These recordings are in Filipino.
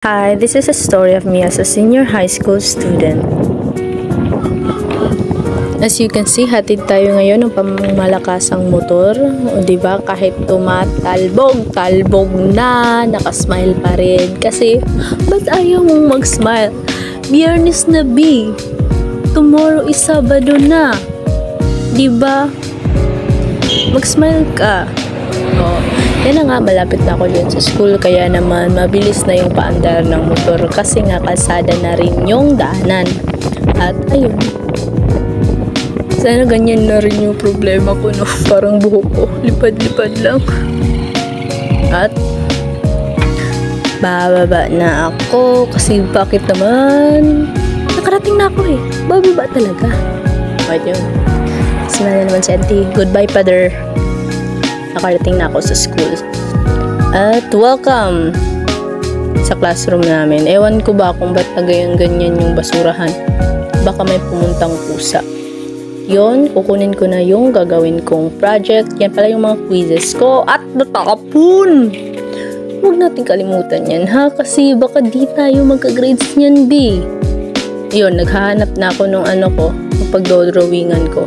Hi, this is a story of me as a senior high school student. As you can see, hatid tayo ngayon ng pangmalakasang motor. O diba, kahit tumatalbog na, nakasmile pa rin. Kasi, ba't ayaw mong mag-smile? Biyernes na B. Tomorrow is Sabado na. Diba? Mag-smile ka. O, yan na nga, malapit na ako dyan sa school, kaya naman mabilis na yung paandar ng motor kasi nga kalsada na rin yung daanan. At ayun, sana ganyan na rin yung problema ko, no? Parang buhok ko, lipad-lipad lang. At bababa na ako kasi bakit naman? Nakarating na ako eh, bababa talaga. At yun, sana na naman si auntie. Goodbye, father. Nakarating na ako sa school. At welcome sa classroom namin. Ewan ko ba kung ba't ganyan yung basurahan. Baka may pumuntang pusa. Yon, kukunin ko na yung gagawin kong project. Yan pala yung mga quizzes ko. At natapon! Huwag natin kalimutan yan, ha? Kasi baka di tayo magka-grades niyan, B. Yun, naghahanap na ako nung ng pagdodrawingan ko.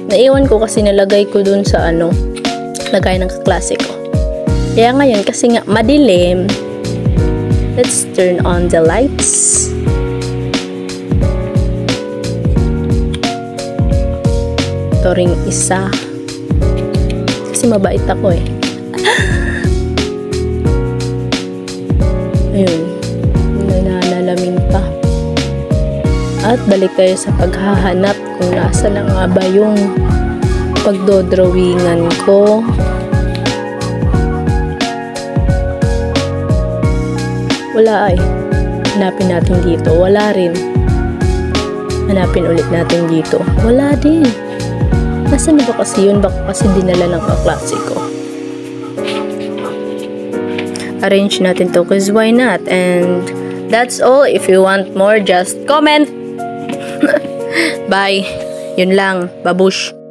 Naiwan ko kasi nalagay ko dun sa lagay ng kaklase ko. Kaya ngayon, kasi nga madilim, let's turn on the lights. Ito ring isa. Kasi mabait ako eh. Ayun. Nananalamin pa. At balik tayo sa paghahanap kung nasa na nga ba yung pagdodrawingan ko. Wala ay. Hanapin natin dito. Wala rin. Hanapin ulit natin dito. Wala din. Nasaan na ba kasi yun? Baka kasi dinala ng kaklase ko. Arrange natin to because why not? And that's all. If you want more, just comment. Bye. Yun lang. Babush.